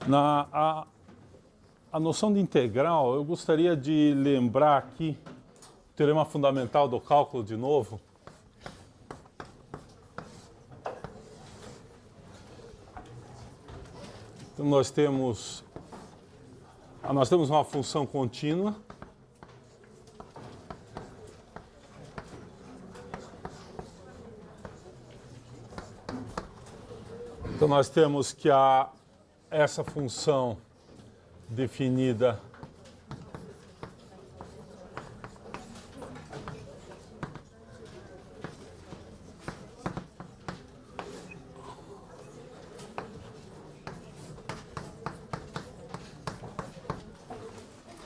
A noção de integral, eu gostaria de lembrar aqui o teorema fundamental do cálculo de novo. Então nós temos uma função contínua. Então nós temos que essa função definida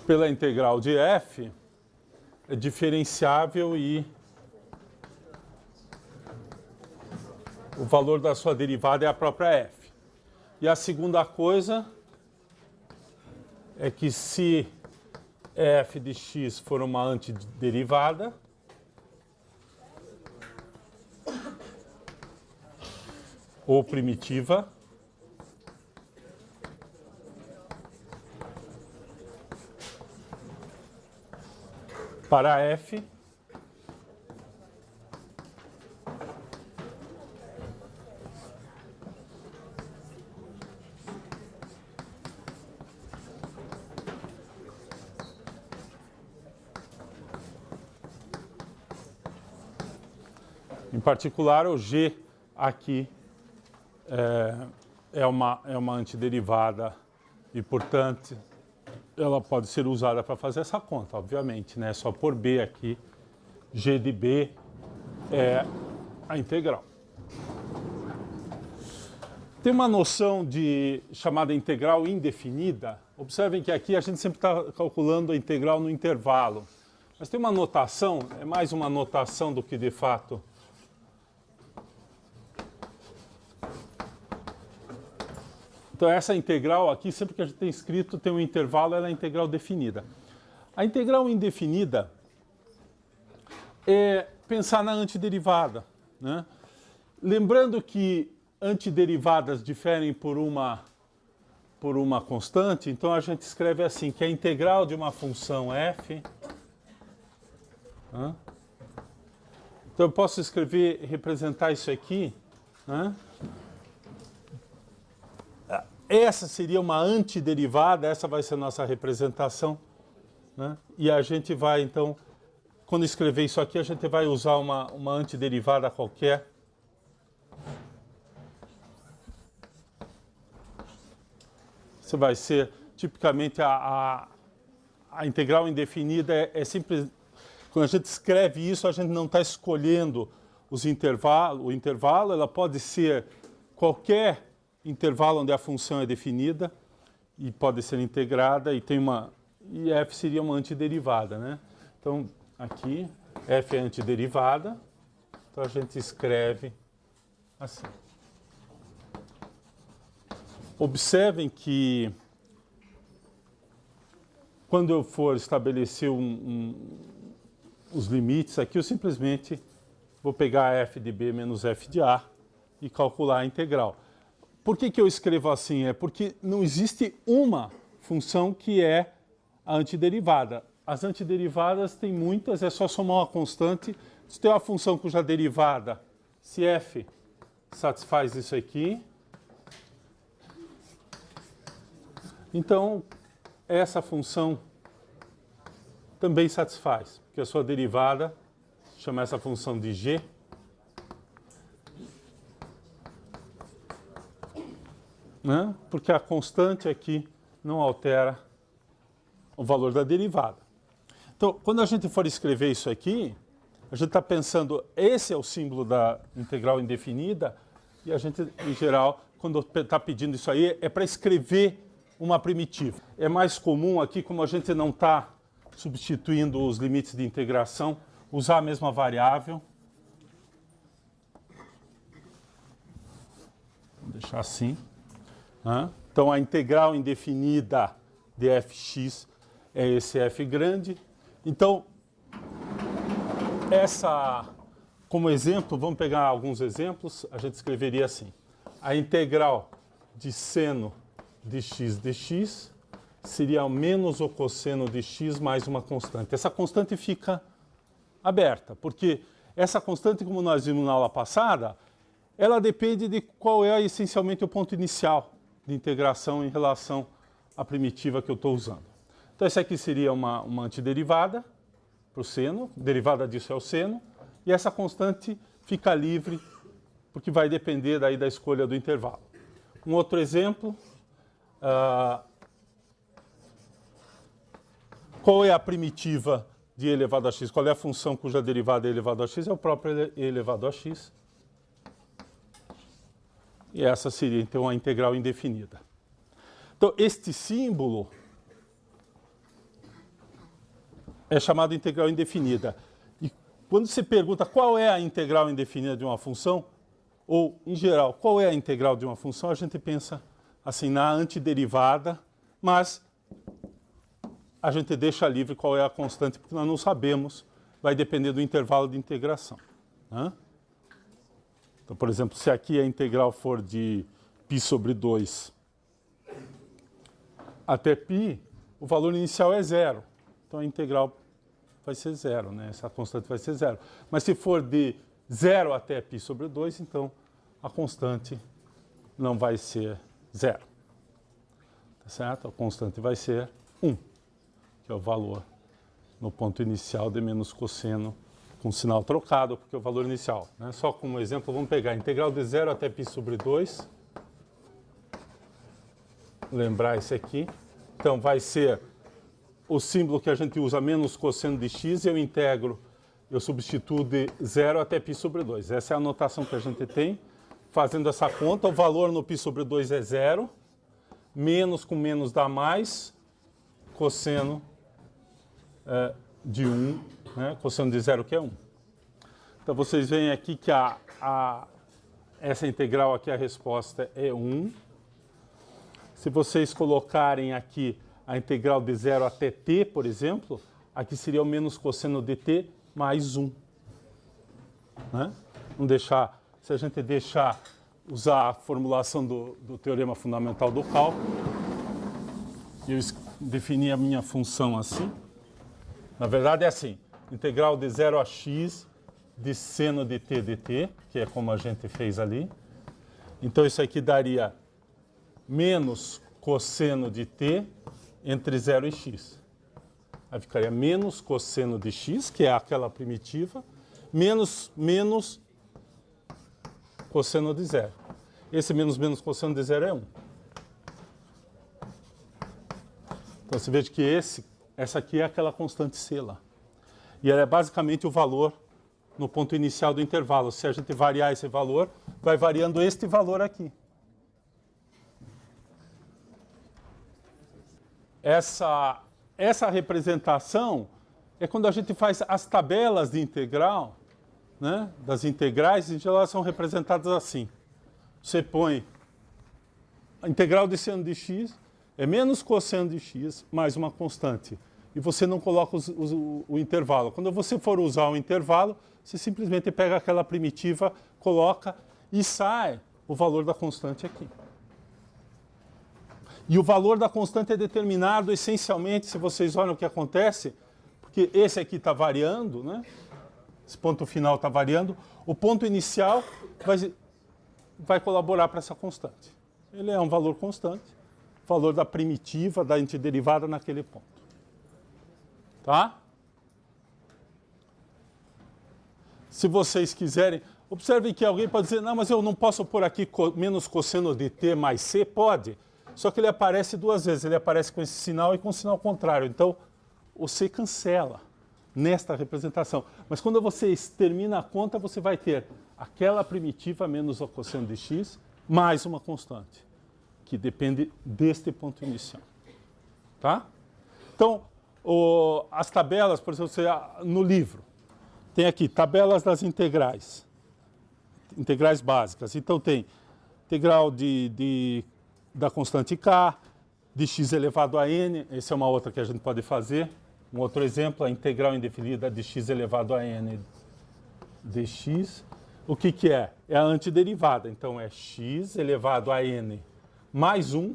pela integral de f é diferenciável e o valor da sua derivada é a própria f. E a segunda coisa é que se f de x for uma antiderivada, ou primitiva, para f, em particular, o g aqui é uma antiderivada e, portanto, ela pode ser usada para fazer essa conta, obviamente, né? Só por b aqui, g de b é a integral. Tem uma noção chamada integral indefinida. Observem que aqui a gente sempre está calculando a integral no intervalo. Mas tem uma notação, é mais uma notação do que de fato. Então essa integral aqui, sempre que a gente tem escrito, tem um intervalo, ela é a integral definida. A integral indefinida é pensar na antiderivada, né? Lembrando que antiderivadas diferem por uma constante, então a gente escreve assim, que a integral de uma função f... Né? Então eu posso representar isso aqui, né? Essa seria uma antiderivada, essa vai ser a nossa representação, né? E a gente vai, então, quando escrever isso aqui, a gente vai usar uma antiderivada qualquer. Isso vai ser, tipicamente, a integral indefinida é simples. Quando a gente escreve isso, a gente não está escolhendo o intervalo, ela pode ser qualquer intervalo onde a função é definida e pode ser integrada e e f seria uma antiderivada, né? Então, aqui, f é antiderivada, então a gente escreve assim. Observem que quando eu for estabelecer os limites aqui, eu simplesmente vou pegar f de b menos f de a e calcular a integral. Por que eu escrevo assim? É porque não existe uma função que é a antiderivada. As antiderivadas tem muitas, é só somar uma constante. Se tem uma função cuja derivada, se f satisfaz isso aqui, então essa função também satisfaz, porque a sua derivada chama essa função de g. Né? Porque a constante aqui não altera o valor da derivada. Então, quando a gente for escrever isso aqui, a gente está pensando, esse é o símbolo da integral indefinida, e a gente, em geral, quando está pedindo isso aí, é para escrever uma primitiva. É mais comum aqui, como a gente não está substituindo os limites de integração, usar a mesma variável. Vou deixar assim. Então, a integral indefinida de fx é esse f grande. Então, como exemplo, vamos pegar alguns exemplos, a gente escreveria assim. A integral de seno de x dx seria menos o cosseno de x mais uma constante. Essa constante fica aberta, porque essa constante, como nós vimos na aula passada, ela depende de qual é essencialmente o ponto inicial de integração em relação à primitiva que eu estou usando. Então, essa aqui seria uma antiderivada para o seno, derivada disso é o seno, e essa constante fica livre, porque vai depender daí da escolha do intervalo. Um outro exemplo, qual é a primitiva de e elevado a x? Qual é a função cuja derivada é elevado a x? É o próprio e elevado a x. E essa seria, então, a integral indefinida. Então, este símbolo é chamado integral indefinida. E quando você pergunta qual é a integral indefinida de uma função, ou, em geral, qual é a integral de uma função, a gente pensa assim na antiderivada, mas a gente deixa livre qual é a constante, porque nós não sabemos, vai depender do intervalo de integração, né? Então, por exemplo, se aqui a integral for de π sobre 2 até π, o valor inicial é zero. Então, a integral vai ser zero, né? Essa constante vai ser zero. Mas se for de 0 até π sobre 2, então a constante não vai ser zero. Tá certo? A constante vai ser 1, que é o valor no ponto inicial de menos cosseno com sinal trocado, porque é o valor inicial, né? Só como exemplo, vamos pegar a integral de 0 até π sobre 2. Lembrar esse aqui. Então, vai ser o símbolo que a gente usa menos cosseno de x, e eu integro, eu substituo de 0 até π sobre 2. Essa é a anotação que a gente tem. Fazendo essa conta, o valor no π sobre 2 é 0, menos com menos dá mais, cosseno de 1, né? Cosseno de 0 que é 1. Então, vocês veem aqui que essa integral aqui, a resposta é 1. Se vocês colocarem aqui a integral de 0 até t, por exemplo, aqui seria o menos cosseno de t mais 1. Né? Não deixar, se a gente deixar usar a formulação do teorema fundamental do cálculo, eu defini a minha função assim. Na verdade é assim, integral de 0 a x de seno de t dt, que é como a gente fez ali. Então isso aqui daria menos cosseno de t entre 0 e x. Aí ficaria menos cosseno de x, que é aquela primitiva, menos cosseno de 0. Esse menos cosseno de 0 é 1. Então você veja que essa aqui é aquela constante c lá. E ela é basicamente o valor no ponto inicial do intervalo. Se a gente variar esse valor, vai variando este valor aqui. Essa representação é quando a gente faz as tabelas de integral, né, das integrais, em geral elas são representadas assim. Você põe a integral de seno de x é menos cosseno de x mais uma constante. E você não coloca o intervalo. Quando você for usar o intervalo, você simplesmente pega aquela primitiva, coloca e sai o valor da constante aqui. E o valor da constante é determinado essencialmente, se vocês olham o que acontece, porque esse aqui está variando, né? Esse ponto final está variando, o ponto inicial vai colaborar para essa constante. Ele é um valor constante, valor da primitiva, da antiderivada naquele ponto. Tá? Se vocês quiserem, observem que alguém pode dizer, não, mas eu não posso pôr aqui menos cosseno de t mais c, pode. Só que ele aparece duas vezes, ele aparece com esse sinal e com o sinal contrário. Então, o c cancela nesta representação. Mas quando você termina a conta, você vai ter aquela primitiva menos o cosseno de x mais uma constante, que depende deste ponto inicial. Tá? Então, as tabelas, por exemplo, no livro, tem aqui tabelas das integrais básicas. Então, tem integral da constante k, de x elevado a n, essa é uma outra que a gente pode fazer. Um outro exemplo, a integral indefinida de x elevado a n dx. O que é? É a antiderivada, então é x elevado a n mais 1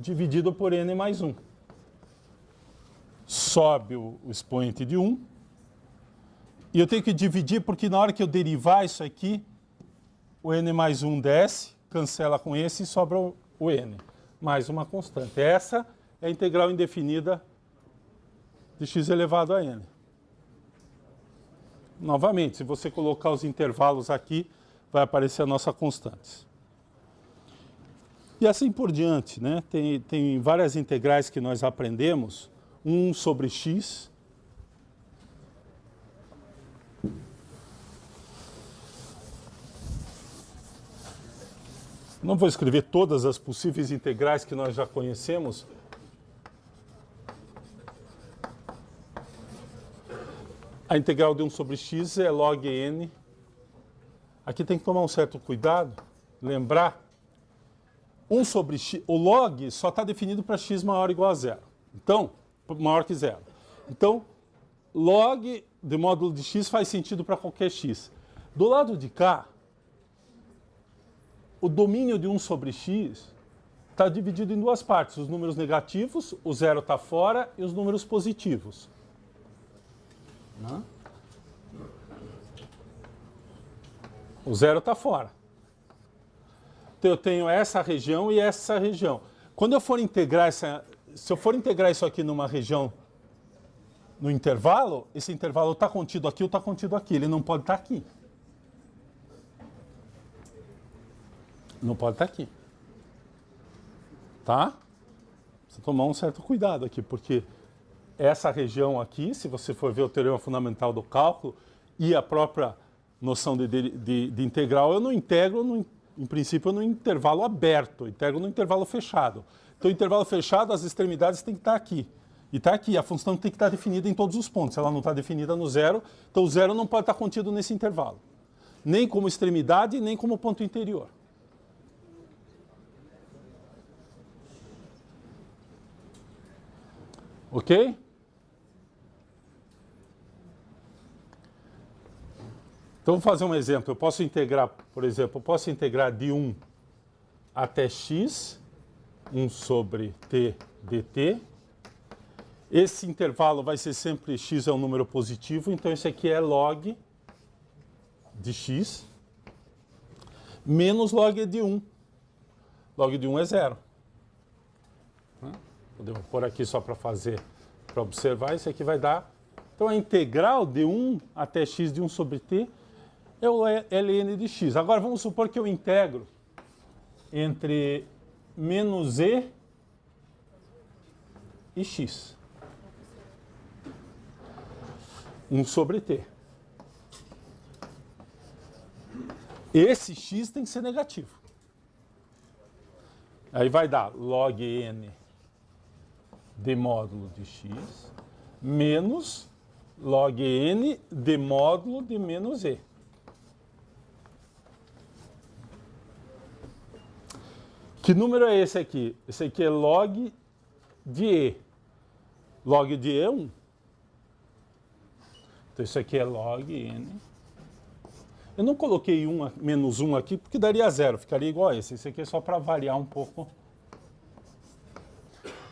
dividido por n mais 1. Sobe o expoente de 1. E eu tenho que dividir porque na hora que eu derivar isso aqui, o n mais 1 desce, cancela com esse e sobra o n, mais uma constante. Essa é a integral indefinida de x elevado a n. Novamente, se você colocar os intervalos aqui, vai aparecer a nossa constante. E assim por diante, né? Tem várias integrais que nós aprendemos. 1 sobre x. Não vou escrever todas as possíveis integrais que nós já conhecemos. A integral de 1 sobre x é log n. Aqui tem que tomar um certo cuidado, lembrar. 1 sobre x, o log só está definido para x maior ou igual a zero. Então, maior que zero. Então, log de módulo de x faz sentido para qualquer x. Do lado de cá, o domínio de 1 sobre x está dividido em duas partes. Os números negativos, o zero está fora, e os números positivos. O zero está fora. Então eu tenho essa região e essa região. Quando eu for integrar se eu for integrar isso aqui numa região, no intervalo, esse intervalo está contido aqui ou está contido aqui. Ele não pode estar aqui. Não pode estar aqui. Tá? Precisa tomar um certo cuidado aqui, porque essa região aqui, se você for ver o teorema fundamental do cálculo e a própria noção de integral, eu não integro, em princípio, no intervalo aberto, eu integro no intervalo fechado. Então, o intervalo fechado, as extremidades têm que estar aqui. E está aqui, a função tem que estar definida em todos os pontos. Se ela não está definida no zero, então o zero não pode estar contido nesse intervalo. Nem como extremidade, nem como ponto interior. Ok? Então, vou fazer um exemplo. Eu posso integrar, por exemplo, eu posso integrar de 1 até x, 1 sobre t dt. Esse intervalo vai ser sempre x é um número positivo, então esse aqui é log de x menos log de 1. Log de 1 é zero. Podemos pôr aqui só para observar, isso aqui vai dar. Então, a integral de 1 até x de 1 sobre t é o ln de x. Agora, vamos supor que eu integro entre menos e x. 1 sobre t. Esse x tem que ser negativo. Aí vai dar log n de módulo de x menos log n de módulo de menos e. Que número é esse aqui? Esse aqui é log de e. Log de e é 1. Então, isso aqui é log n. Eu não coloquei menos 1 aqui porque daria zero, ficaria igual a esse. Esse aqui é só para variar um pouco.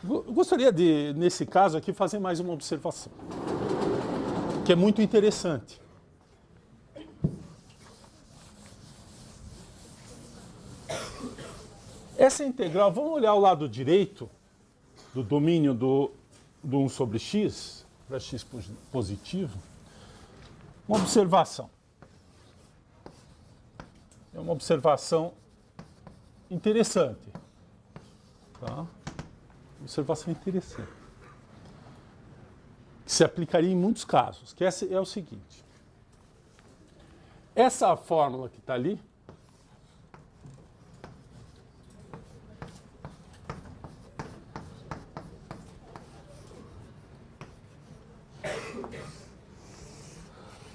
Eu gostaria de, nesse caso aqui, fazer mais uma observação, que é muito interessante. Essa integral, vamos olhar o lado direito do domínio do 1 sobre x, para x positivo. Uma observação. É uma observação interessante. Tá? Observação interessante. Que se aplicaria em muitos casos, que é o seguinte. Essa fórmula que está ali,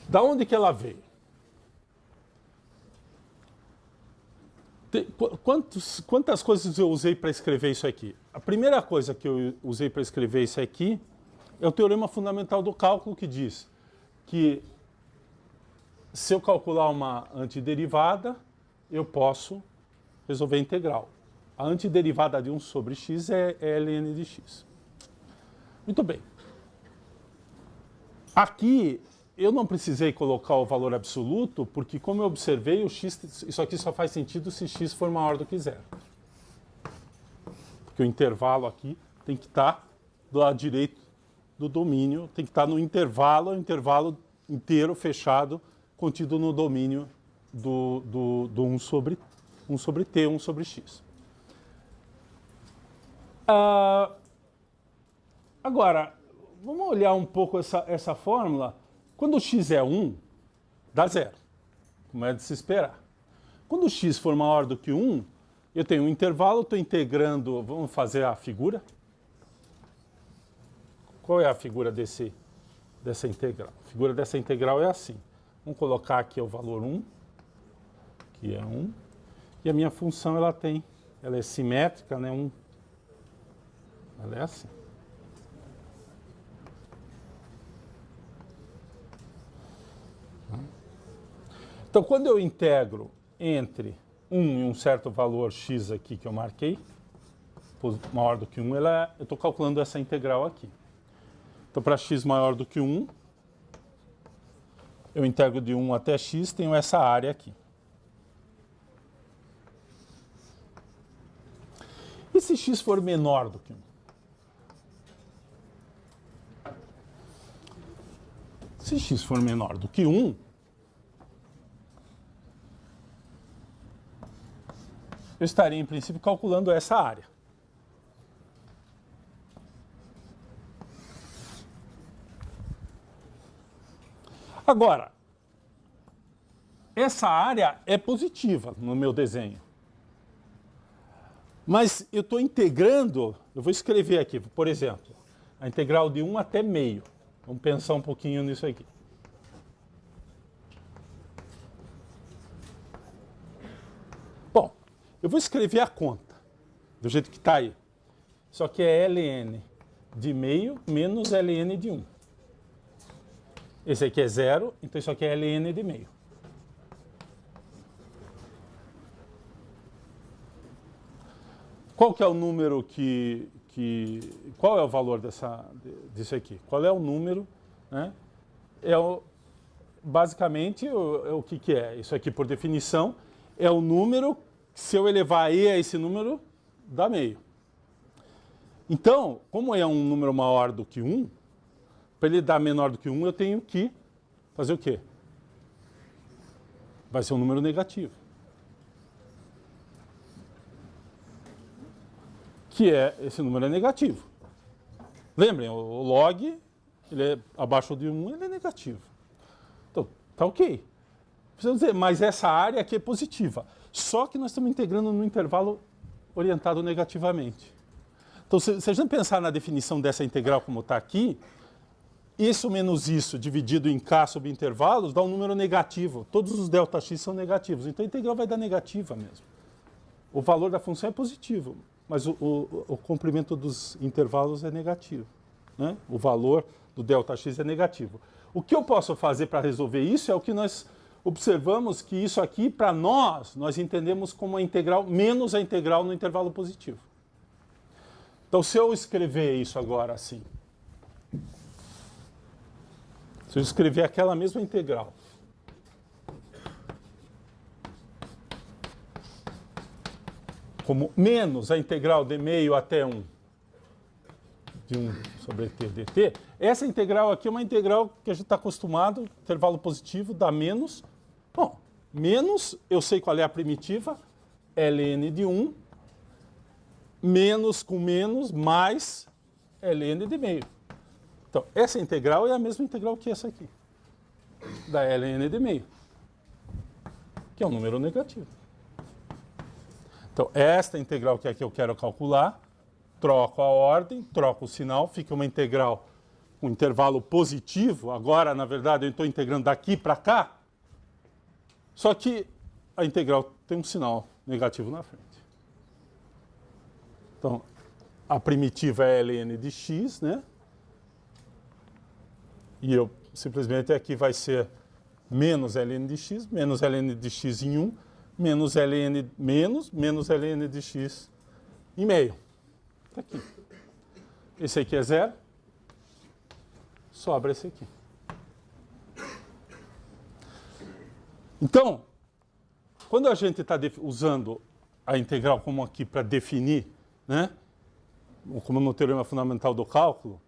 da onde que ela veio? Quantas coisas eu usei para escrever isso aqui? A primeira coisa que eu usei para escrever isso aqui é o teorema fundamental do cálculo, que diz que se eu calcular uma antiderivada, eu posso resolver a integral. A antiderivada de 1 sobre x é ln de x. Muito bem. Aqui, eu não precisei colocar o valor absoluto, porque como eu observei, o x, isso aqui só faz sentido se x for maior do que zero. Porque o intervalo aqui tem que estar do lado direito do domínio, tem que estar no intervalo, o intervalo inteiro fechado, contido no domínio do 1 sobre t, 1 sobre x. Agora, vamos olhar um pouco essa fórmula. Quando x é 1, dá zero, como é de se esperar. Quando x for maior do que 1, eu tenho um intervalo, estou integrando, vamos fazer a figura. Qual é a figura dessa integral? A figura dessa integral é assim. Vamos colocar aqui o valor 1, que é 1, e a minha função ela é simétrica, né? Ela é assim. Então, quando eu integro entre 1 e um certo valor x aqui que eu marquei, maior do que 1, eu estou calculando essa integral aqui. Então, para x maior do que 1, eu integro de 1 até x, tenho essa área aqui. E se x for menor do que 1? Se x for menor do que 1, eu estaria, em princípio, calculando essa área. Agora, essa área é positiva no meu desenho. Mas eu estou integrando, eu vou escrever aqui, por exemplo, a integral de 1 até meio. Vamos pensar um pouquinho nisso aqui. Bom, eu vou escrever a conta, do jeito que está aí. Só que é ln de meio menos ln de 1. Esse aqui é 0, então isso aqui é ln de meio. Qual que é o número qual é o valor disso aqui? Qual é o número, né? Basicamente, o que é? Isso aqui, por definição, é o número, se eu elevar e a esse número, dá meio. Então, como é um número maior do que 1, para ele dar menor do que 1, eu tenho que fazer o quê? Vai ser um número negativo. Que esse número é negativo. Lembrem, o log, ele é abaixo de 1, ele é negativo. Então, tá ok. Precisamos dizer, mas essa área aqui é positiva. Só que nós estamos integrando no intervalo orientado negativamente. Então, se a gente pensar na definição dessa integral como está aqui, isso menos isso dividido em k sobre intervalos dá um número negativo. Todos os ΔX são negativos. Então, a integral vai dar negativa mesmo. O valor da função é positivo, mas o comprimento dos intervalos é negativo, né? O valor do ΔX é negativo. O que eu posso fazer para resolver isso é o que nós observamos, que isso aqui, para nós entendemos como a integral menos a integral no intervalo positivo. Então, se eu escrever isso agora assim, se eu escrever aquela mesma integral como menos a integral de meio até 1 de 1 sobre t dt, essa integral aqui é uma integral que a gente está acostumado, intervalo positivo, dá menos. Bom, menos, eu sei qual é a primitiva, ln de 1, menos com menos, mais ln de meio. Então, essa integral é a mesma integral que essa aqui, da ln de meio, que é um número negativo. Então, esta integral que é a que eu quero calcular, troco a ordem, troco o sinal, fica uma integral com intervalo positivo. Agora, na verdade, eu estou integrando daqui para cá, só que a integral tem um sinal negativo na frente. Então, a primitiva é ln de x, né? E eu simplesmente aqui vai ser menos ln de x em 1, menos ln de x em meio. Está aqui. Esse aqui é 0. Sobra esse aqui. Então, quando a gente está usando a integral como aqui para definir, né, como no teorema fundamental do cálculo,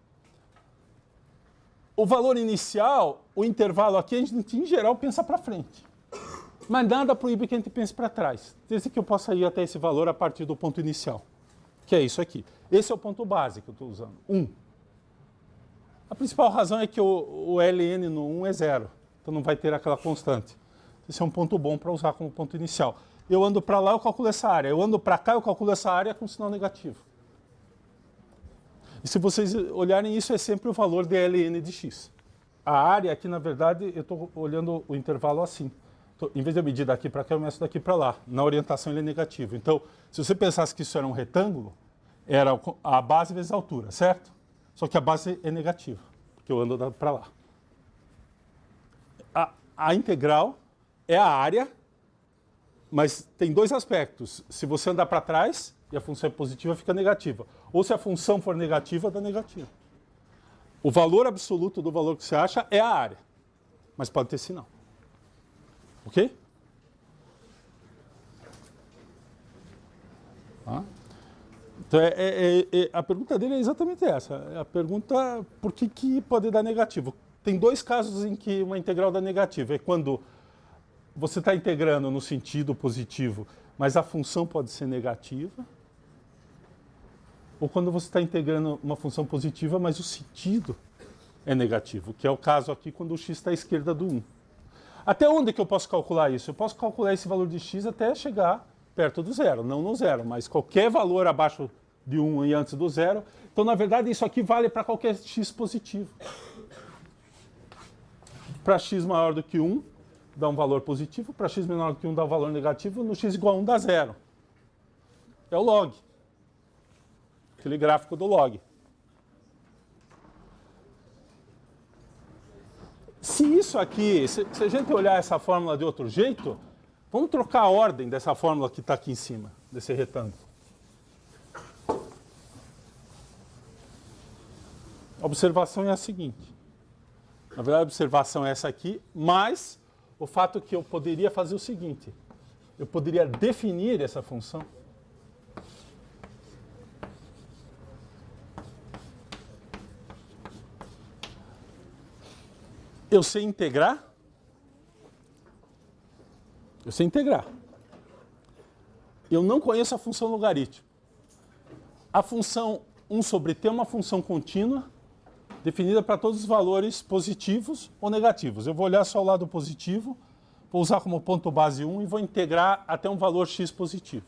o valor inicial, o intervalo aqui, a gente em geral pensa para frente. Mas nada proíbe que a gente pense para trás. Desde que eu possa ir até esse valor a partir do ponto inicial, que é isso aqui. Esse é o ponto base que eu estou usando, 1. A principal razão é que o ln no 1 é 0, então não vai ter aquela constante. Esse é um ponto bom para usar como ponto inicial. Eu ando para lá, eu calculo essa área. Eu ando para cá, eu calculo essa área com sinal negativo. E se vocês olharem, isso é sempre o valor de ln de x. A área aqui, na verdade, eu estou olhando o intervalo assim. Em vez de eu medir daqui para cá, eu meço daqui para lá. Na orientação ele é negativo. Então, se você pensasse que isso era um retângulo, era a base vezes a altura, certo? Só que a base é negativa, porque eu ando para lá. A integral é a área, mas tem dois aspectos. Se você andar para trás e a função é positiva, fica negativa. Ou se a função for negativa, dá negativa. O valor absoluto do valor que você acha é a área, mas pode ter sinal. Ok? Então, a pergunta dele é exatamente essa. A pergunta, por que pode dar negativo? Tem dois casos em que uma integral dá negativo. É quando você está integrando no sentido positivo, mas a função pode ser negativa. Ou quando você está integrando uma função positiva, mas o sentido é negativo, que é o caso aqui quando o x está à esquerda do 1. Até onde que eu posso calcular isso? Eu posso calcular esse valor de x até chegar perto do zero, não no zero, mas qualquer valor abaixo de 1 e antes do zero. Então, na verdade, isso aqui vale para qualquer x positivo. Para x maior do que 1, dá um valor positivo. Para x menor do que 1, dá um valor negativo. No x igual a 1, dá zero. É o log. Aquele gráfico do log. Se isso aqui, se a gente olhar essa fórmula de outro jeito, vamos trocar a ordem dessa fórmula que está aqui em cima, desse retângulo. A observação é a seguinte. Na verdade, a observação é essa aqui, mas o fato que eu poderia fazer o seguinte. Eu poderia definir essa função. Eu sei integrar. Eu sei integrar. Eu não conheço a função logaritmo. A função 1 sobre t é uma função contínua, definida para todos os valores positivos ou negativos. Eu vou olhar só o lado positivo, vou usar como ponto base 1 e vou integrar até um valor x positivo.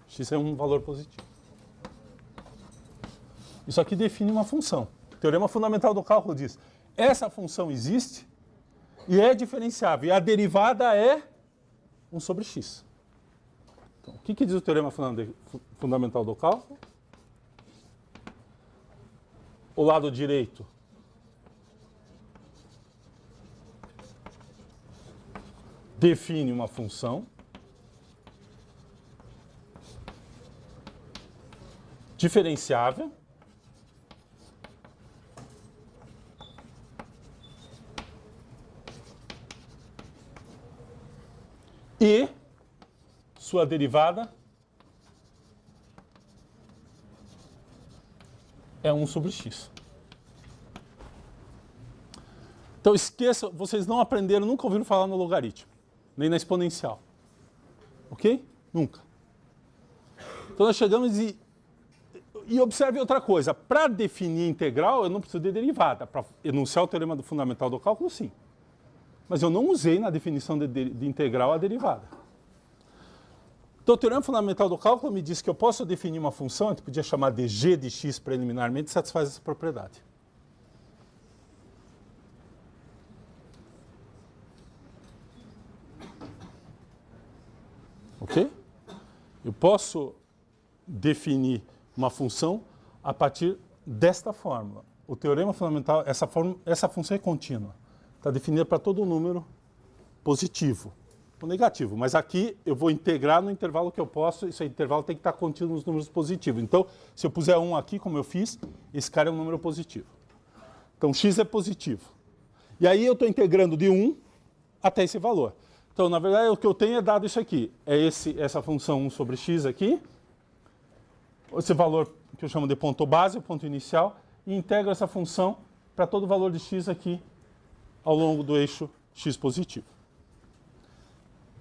X é um valor positivo. Isso aqui define uma função. O teorema fundamental do cálculo diz: essa função existe e é diferenciável. E a derivada é 1 sobre x. Então, o que diz o teorema fundamental do cálculo? O lado direito define uma função diferenciável e sua derivada é 1 sobre x. Então esqueça, vocês não aprenderam, nunca ouviram falar no logaritmo, nem na exponencial. Ok? Nunca. Então nós chegamos e observe outra coisa. Para definir integral, eu não preciso de derivada. Para enunciar o teorema fundamental do cálculo, sim. Mas eu não usei na definição de integral a derivada. Então, o teorema fundamental do cálculo me diz que eu posso definir uma função, a gente podia chamar de g de x preliminarmente, satisfaz essa propriedade. Ok? Eu posso definir uma função a partir desta fórmula. O teorema fundamental, essa função é contínua. Está definida para todo número positivo. ou negativo. Mas aqui eu vou integrar no intervalo que eu posso, esse intervalo tem que estar contido nos números positivos. Então, se eu puser 1 aqui, como eu fiz, esse cara é um número positivo. Então, x é positivo. E aí eu estou integrando de 1 até esse valor. Então, na verdade, o que eu tenho é dado isso aqui. É essa função 1 sobre x aqui. Esse valor que eu chamo de ponto base, o ponto inicial, e integro essa função para todo o valor de x aqui ao longo do eixo x positivo.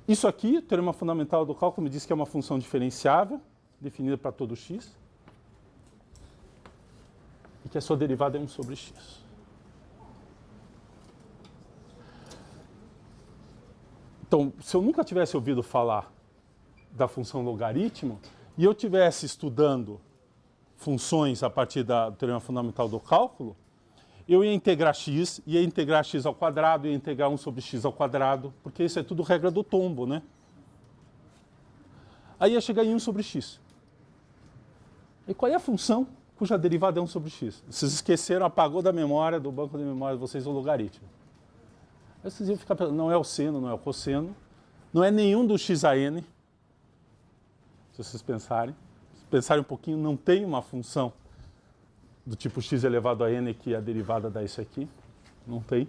Isso aqui, o teorema fundamental do cálculo me diz que é uma função diferenciável, definida para todo x, e que a sua derivada é 1 sobre x. Então, se eu nunca tivesse ouvido falar da função logaritmo, e eu tivesse estudando funções a partir do teorema fundamental do cálculo, eu ia integrar x ao quadrado, ia integrar 1 sobre x ao quadrado, porque isso é tudo regra do tombo, né? Aí ia chegar em 1 sobre x. E qual é a função cuja derivada é 1 sobre x? Vocês esqueceram, apagou da memória, do banco de memória de vocês, o logaritmo. Aí vocês iam ficar pensando, não é o seno, não é o cosseno, não é nenhum do x a n. Se vocês pensarem um pouquinho, não tem uma função do tipo x elevado a n que a derivada dá isso aqui. Não tem.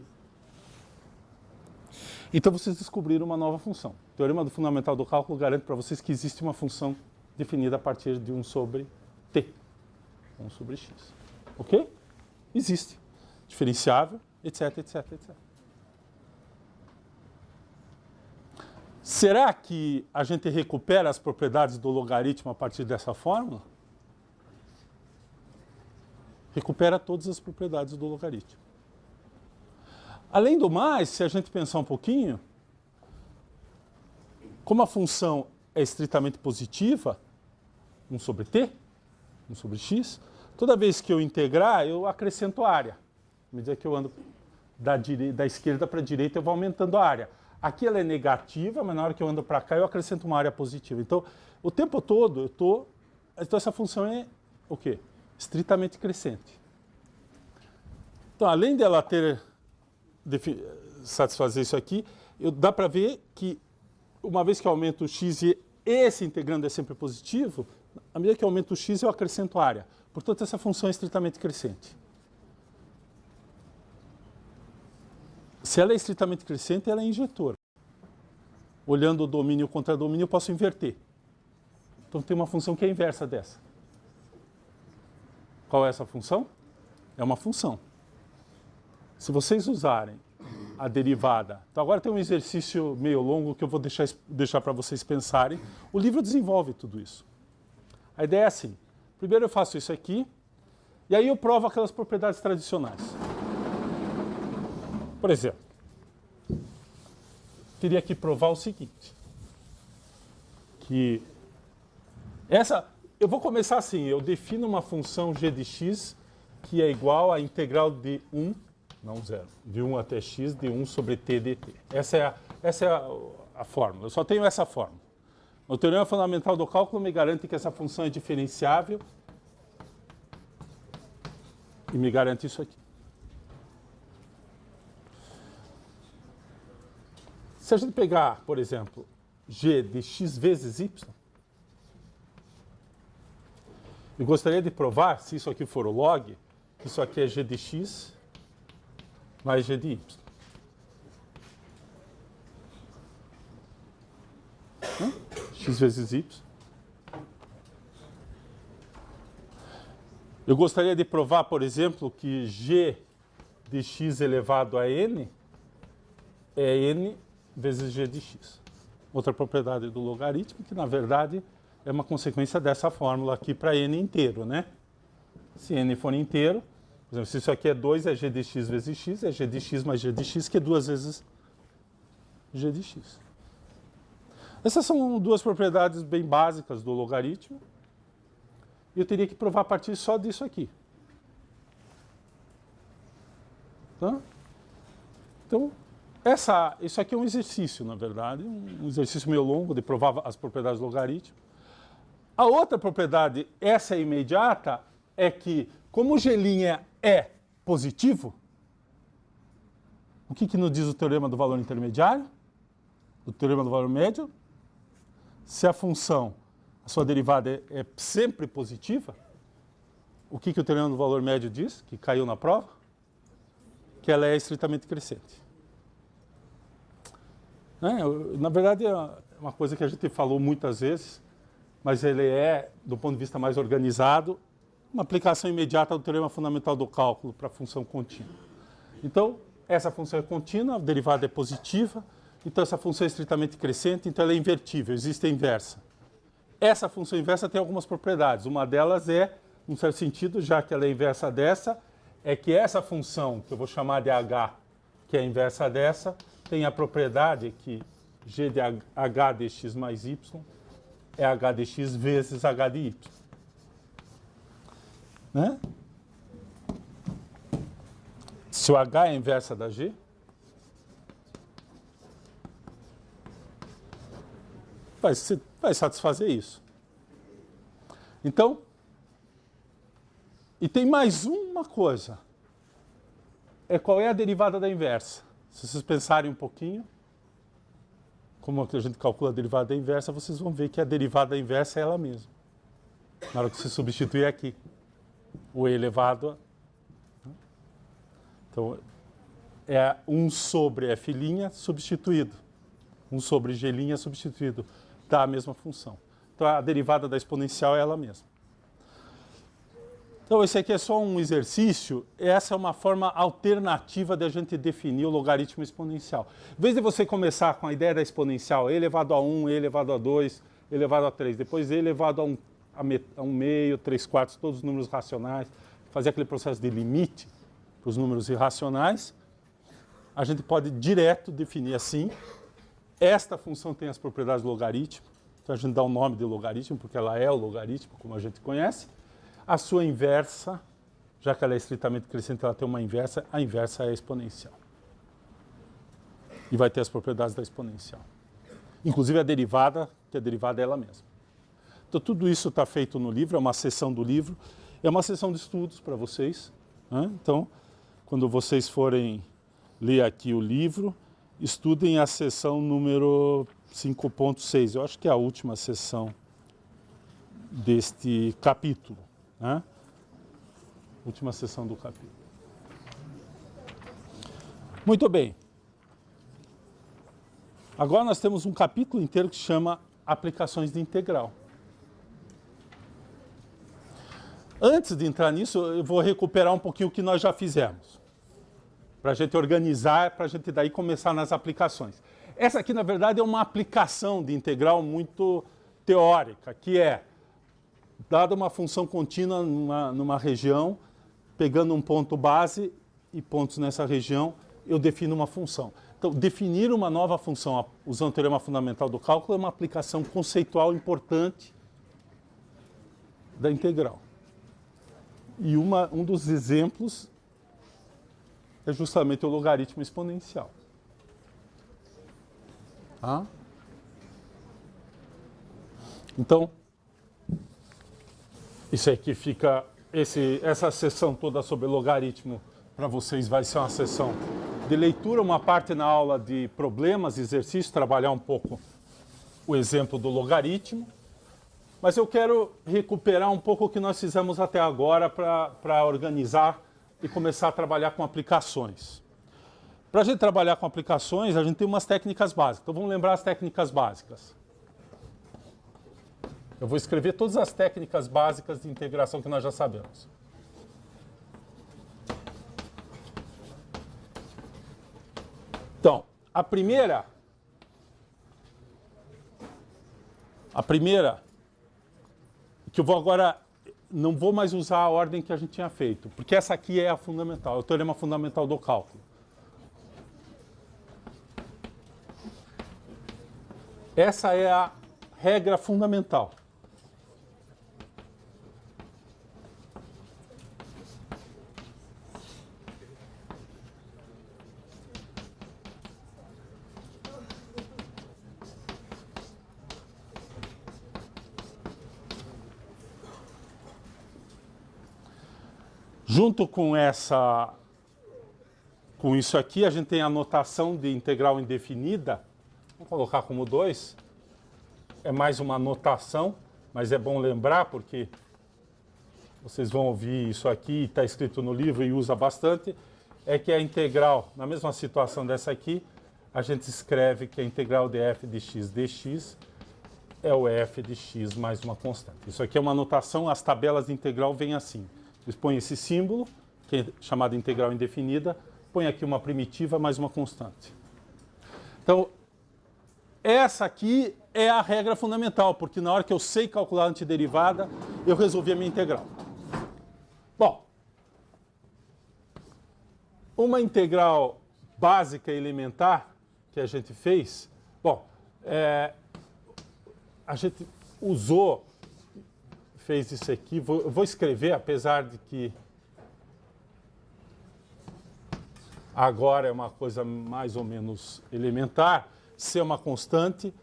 Então vocês descobriram uma nova função. O teorema do fundamental do cálculo garante para vocês que existe uma função definida a partir de 1 sobre t. 1 sobre x. Ok? Existe. Diferenciável, etc, etc, etc. Será que a gente recupera as propriedades do logaritmo a partir dessa fórmula? Recupera todas as propriedades do logaritmo. Além do mais, se a gente pensar um pouquinho, como a função é estritamente positiva, 1 sobre t, 1 sobre x, toda vez que eu integrar, eu acrescento área. À medida que eu ando da esquerda para a direita, eu vou aumentando a área. Aqui ela é negativa, mas na hora que eu ando para cá, eu acrescento uma área positiva. Então, o tempo todo, então essa função é o quê? Estritamente crescente. Então, além dela satisfazer isso aqui, dá para ver que, uma vez que eu aumento o x e esse integrando é sempre positivo, à medida que eu aumento o x, eu acrescento área. Portanto, essa função é estritamente crescente. Se ela é estritamente crescente, ela é injetora. Olhando o domínio contra domínio, eu posso inverter. Então, tem uma função que é a inversa dessa. Qual é essa função? É uma função. Se vocês usarem a derivada... Então, agora tem um exercício meio longo que eu vou deixar para vocês pensarem. O livro desenvolve tudo isso. A ideia é assim. Primeiro eu faço isso aqui, e aí eu provo aquelas propriedades tradicionais. Por exemplo, teria que provar o seguinte, que eu vou começar assim, eu defino uma função g de x que é igual à integral de 1, não 0, de 1 até x de 1 sobre t dt. Essa é a fórmula, eu só tenho essa fórmula. O teorema fundamental do cálculo me garante que essa função é diferenciável e me garante isso aqui. Se a gente pegar, por exemplo, g de x vezes y, eu gostaria de provar, se isso aqui for o log, que isso aqui é g de x mais g de y. X vezes y. Eu gostaria de provar, por exemplo, que g de x elevado a n é n vezes g de x. Outra propriedade do logaritmo, que na verdade é uma consequência dessa fórmula aqui para n inteiro, né? Se n for inteiro, por exemplo, se isso aqui é 2, é g de x vezes x, é g de x mais g de x, que é 2 vezes g de x. Essas são duas propriedades bem básicas do logaritmo. E eu teria que provar a partir só disso aqui. Tá? Então, isso aqui é um exercício, na verdade, um exercício meio longo de provar as propriedades do logaritmo. A outra propriedade, essa é imediata, é que, como o g' é positivo, o que nos diz o teorema do valor intermediário? do teorema do valor médio, se a função, a sua derivada é sempre positiva, o que o teorema do valor médio diz, que caiu na prova? Que ela é estritamente crescente. Na verdade, é uma coisa que a gente falou muitas vezes, mas ele é, do ponto de vista mais organizado, uma aplicação imediata do teorema fundamental do cálculo para a função contínua. Então, essa função é contínua, a derivada é positiva, então essa função é estritamente crescente, então ela é invertível, existe a inversa. Essa função inversa tem algumas propriedades. Uma delas é, num certo sentido, já que ela é inversa dessa, é que essa função, que eu vou chamar de h, que é a inversa dessa, tem a propriedade que g de h de x mais y é h de x vezes h de y. Né? Se o h é a inversa da g, vai satisfazer isso. Então, e tem mais uma coisa. Qual é a derivada da inversa? Se vocês pensarem um pouquinho, como a gente calcula a derivada da inversa, vocês vão ver que a derivada da inversa é ela mesma. Na hora que você substituir aqui, o e elevado a... Então, é 1 sobre f' substituído. 1 sobre g' substituído da mesma função. Então, a derivada da exponencial é ela mesma. Então, esse aqui é só um exercício. Essa é uma forma alternativa de a gente definir o logaritmo exponencial. Em vez de você começar com a ideia da exponencial, e elevado a 1, e elevado a 2, e elevado a 3, depois e elevado a 1 meio, 3 quartos, todos os números racionais, fazer aquele processo de limite para os números irracionais, a gente pode direto definir assim. Esta função tem as propriedades do logaritmo, então a gente dá o nome de logaritmo, porque ela é o logaritmo, como a gente conhece. A sua inversa, já que ela é estritamente crescente, ela tem uma inversa, a inversa é exponencial. E vai ter as propriedades da exponencial. Inclusive a derivada, que a derivada é ela mesma. Então tudo isso está feito no livro, é uma seção do livro, é uma seção de estudos para vocês. Né? Então, quando vocês forem ler aqui o livro, estudem a seção número 5.6. Eu acho que é a última seção deste capítulo. Né? Última seção do capítulo. Muito bem. Agora nós temos um capítulo inteiro que chama Aplicações de Integral. Antes de entrar nisso, eu vou recuperar um pouquinho o que nós já fizemos. Para a gente organizar, para a gente daí começar nas aplicações. Essa aqui, na verdade, é uma aplicação de integral muito teórica, que é, dada uma função contínua numa região, pegando um ponto base e pontos nessa região, eu defino uma função. Então, definir uma nova função usando o teorema fundamental do cálculo é uma aplicação conceitual importante da integral. E um dos exemplos é justamente o logaritmo exponencial. Tá? Então, isso aqui fica, essa sessão toda sobre logaritmo para vocês vai ser uma sessão de leitura, uma parte na aula de problemas, exercícios, trabalhar um pouco o exemplo do logaritmo. Mas eu quero recuperar um pouco o que nós fizemos até agora para organizar e começar a trabalhar com aplicações. Para a gente trabalhar com aplicações, a gente tem umas técnicas básicas. Então vamos lembrar as técnicas básicas. Eu vou escrever todas as técnicas básicas de integração que nós já sabemos. Então, a primeira, que eu vou agora, não vou mais usar a ordem que a gente tinha feito, porque essa aqui é a fundamental, é o teorema fundamental do cálculo. Essa é a regra fundamental. Junto com isso aqui, a gente tem a notação de integral indefinida. Vou colocar como 2. É mais uma notação, mas é bom lembrar porque vocês vão ouvir isso aqui, está escrito no livro e usa bastante, é que a integral, na mesma situação dessa aqui, a gente escreve que a integral de f de x dx é o f de x mais uma constante. Isso aqui é uma notação, as tabelas de integral vêm assim. Eles põem esse símbolo, que é chamado integral indefinida, põe aqui uma primitiva mais uma constante. Então, essa aqui é a regra fundamental, porque na hora que eu sei calcular a antiderivada, eu resolvi a minha integral. Bom, uma integral básica elementar que a gente fez, bom, a gente usou, fez isso aqui, vou escrever, apesar de que agora é uma coisa mais ou menos elementar, ser uma constante.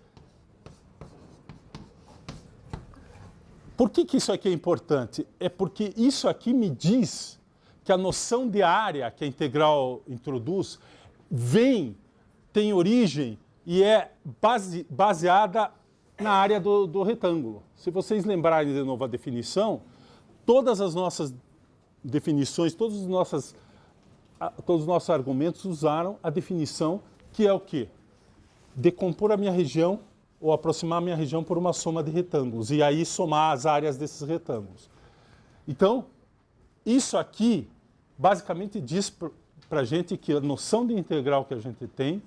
Por que isso aqui é importante? É porque isso aqui me diz que a noção de área que a integral introduz tem origem e é baseada na área do retângulo. Se vocês lembrarem de novo a definição, todas as nossas definições, todos os nossos argumentos usaram a definição que é o quê? Decompor a minha região ou aproximar a minha região por uma soma de retângulos e aí somar as áreas desses retângulos. Então, isso aqui basicamente diz para a gente que a noção de integral que a gente tem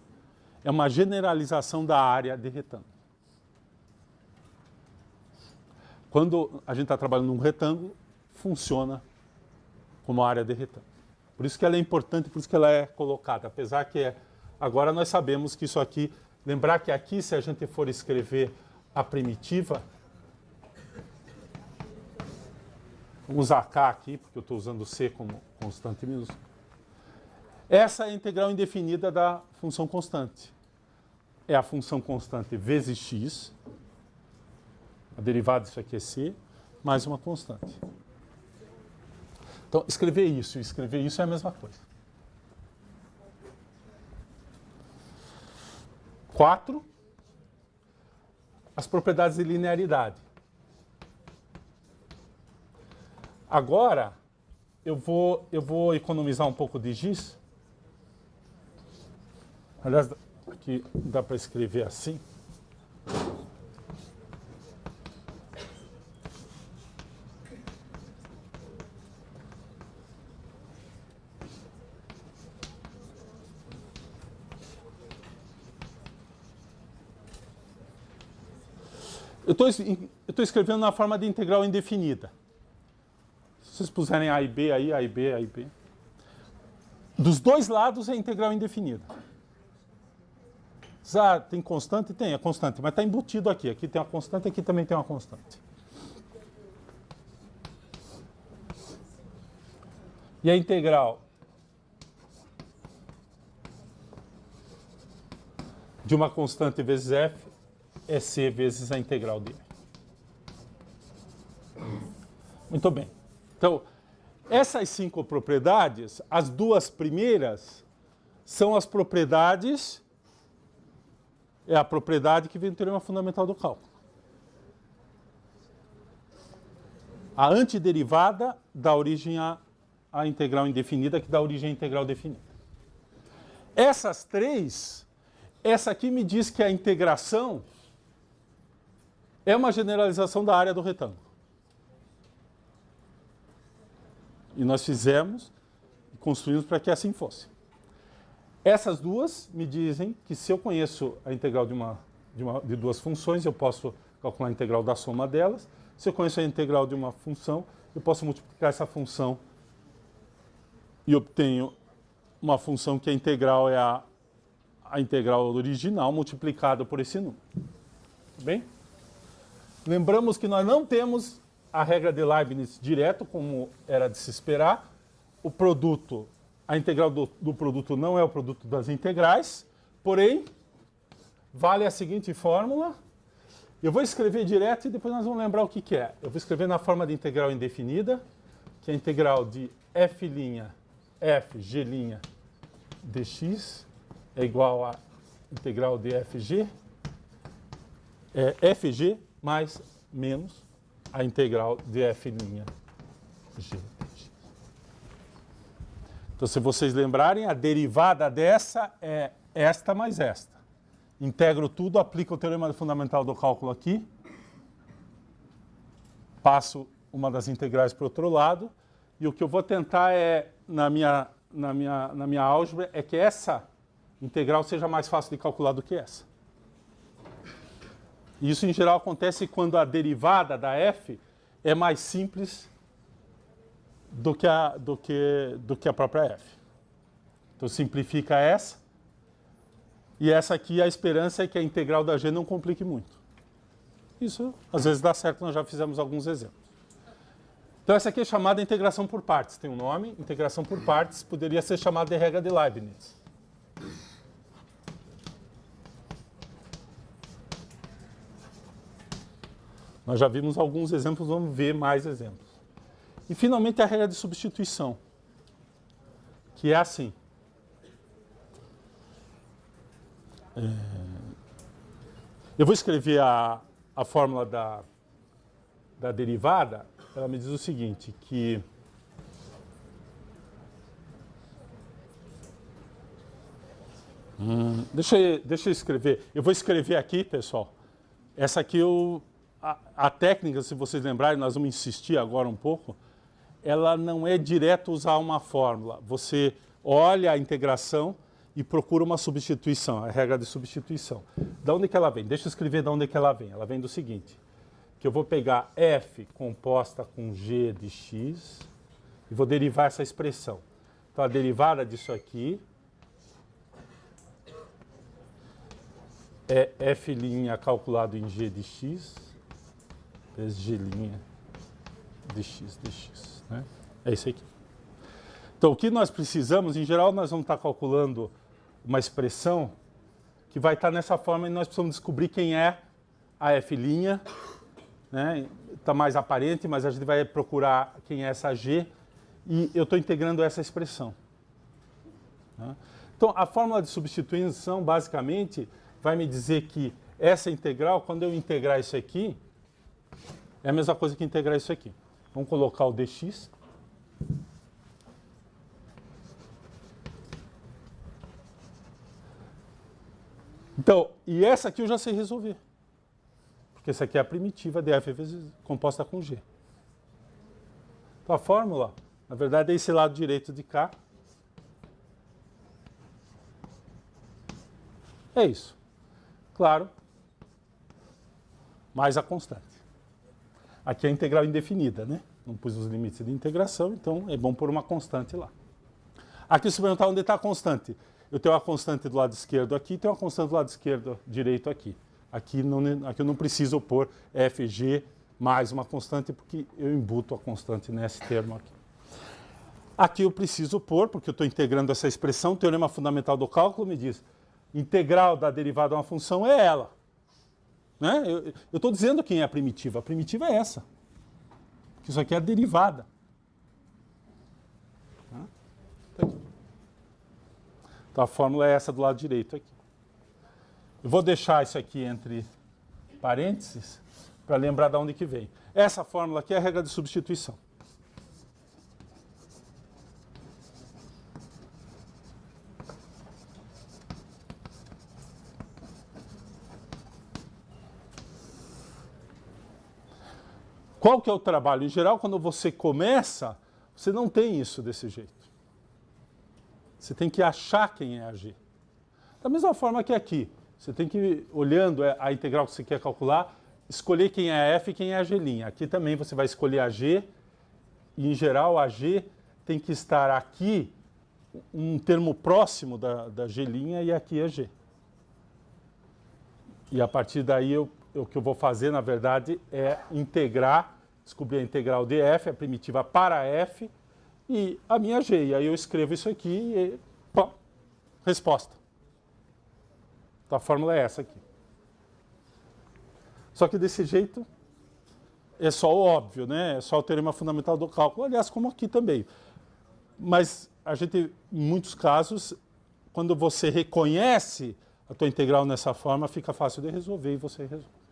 é uma generalização da área de retângulo. Quando a gente está trabalhando num retângulo, funciona como área de retângulo. Por isso que ela é importante, por isso que ela é colocada. Apesar que agora nós sabemos que isso aqui, lembrar que aqui se a gente for escrever a primitiva, vou usar K aqui, porque eu estou usando C como constante minúscula. Essa é a integral indefinida da função constante. É a função constante vezes x, a derivada disso aqui é C, mais uma constante. Então, escrever isso e escrever isso é a mesma coisa. 4. As propriedades de linearidade. Agora, eu vou economizar um pouco de giz. Aliás, aqui dá para escrever assim. Eu estou escrevendo na forma de integral indefinida. Se vocês puserem A e B aí, A e B, A e B. Dos dois lados é integral indefinida. Ah, tem constante? Tem, é constante, mas está embutido aqui. Aqui tem uma constante, aqui também tem uma constante. E a integral de uma constante vezes f é c vezes a integral de f. Muito bem. Então, essas 5 propriedades, as duas primeiras são as propriedades, é a propriedade que vem do teorema fundamental do cálculo. A antiderivada dá origem à integral indefinida, que dá origem à integral definida. Essas 3, essa aqui me diz que a integração é uma generalização da área do retângulo. E nós fizemos e construímos para que assim fosse. Essas duas me dizem que se eu conheço a integral de duas funções, eu posso calcular a integral da soma delas. Se eu conheço a integral de uma função, eu posso multiplicar essa função e obtenho uma função que a integral é a integral original multiplicada por esse número. Bem? Lembramos que nós não temos a regra de Leibniz direto, como era de se esperar. O produto, a integral do produto não é o produto das integrais, porém, vale a seguinte fórmula. Eu vou escrever direto e depois nós vamos lembrar o que é. Eu vou escrever na forma de integral indefinida, que é a integral de f' dx é igual a integral de fg é FG mais menos a integral de F' G. Então, se vocês lembrarem, a derivada dessa é esta mais esta. Integro tudo, aplico o teorema fundamental do cálculo aqui, passo uma das integrais para o outro lado, e o que eu vou tentar é, na minha álgebra, é que essa integral seja mais fácil de calcular do que essa. Isso, em geral, acontece quando a derivada da f é mais simples do que a própria f. Então, simplifica essa. E essa aqui, a esperança é que a integral da g não complique muito. Isso, às vezes, dá certo, nós já fizemos alguns exemplos. Então, essa aqui é chamada integração por partes. Tem um nome, integração por partes, poderia ser chamada de regra de Leibniz. Nós já vimos alguns exemplos, vamos ver mais exemplos. E, finalmente, a regra de substituição, que é assim. Eu vou escrever a fórmula da derivada. Ela me diz o seguinte, que deixa eu escrever. Eu vou escrever aqui, pessoal. Essa aqui a técnica, se vocês lembrarem, nós vamos insistir agora um pouco, ela não é direto usar uma fórmula. Você olha a integração e procura uma substituição, a regra de substituição. Da onde que ela vem? Deixa eu escrever de onde que ela vem. Ela vem do seguinte, que eu vou pegar f composta com g de x e vou derivar essa expressão. Então, a derivada disso aqui é f' calculado em g de x vezes g' de x dx. Né? É isso aqui. Então, o que nós precisamos, em geral, nós vamos estar calculando uma expressão que vai estar nessa forma e nós precisamos descobrir quem é a f', né? Está mais aparente, mas a gente vai procurar quem é essa g e eu estou integrando essa expressão. Né? Então, a fórmula de substituição, basicamente, vai me dizer que essa integral, quando eu integrar isso aqui, é a mesma coisa que integrar isso aqui. Vamos colocar o dx. Então, e essa aqui eu já sei resolver. Porque essa aqui é a primitiva de f vezes composta com g. Então, a fórmula, na verdade, é esse lado direito de cá. É isso. Claro, mais a constante. Aqui é a integral indefinida, né? Não pus os limites de integração, então é bom pôr uma constante lá. Aqui se perguntar onde está a constante. Eu tenho uma constante do lado esquerdo aqui e tenho uma constante do lado esquerdo direito aqui. Aqui eu não preciso pôr fg mais uma constante, porque eu embuto a constante nesse termo aqui. Aqui eu preciso pôr, porque eu estou integrando essa expressão, o teorema fundamental do cálculo me diz integral da derivada de uma função é ela. Né? Eu estou dizendo quem é a primitiva. A primitiva é essa. Isso aqui é a derivada. Então a fórmula é essa do lado direito aqui. Eu vou deixar isso aqui entre parênteses para lembrar de onde que vem. Essa fórmula aqui é a regra de substituição. Qual que é o trabalho? Em geral, quando você começa, você não tem isso desse jeito. Você tem que achar quem é a g. Da mesma forma que aqui. Você tem que, olhando a integral que você quer calcular, escolher quem é a f e quem é a g'. Aqui também você vai escolher a g, e em geral a g tem que estar aqui, um termo próximo da g' e aqui a g. E a partir daí o que eu vou fazer, na verdade, é integrar, descobrir a integral de f, a primitiva para f, e a minha g. E aí eu escrevo isso aqui e pô, resposta. Então a fórmula é essa aqui. Só que desse jeito é só o óbvio, né? É só o teorema fundamental do cálculo, aliás, como aqui também. Mas a gente, em muitos casos, quando você reconhece a tua integral nessa forma, fica fácil de resolver e você resolve.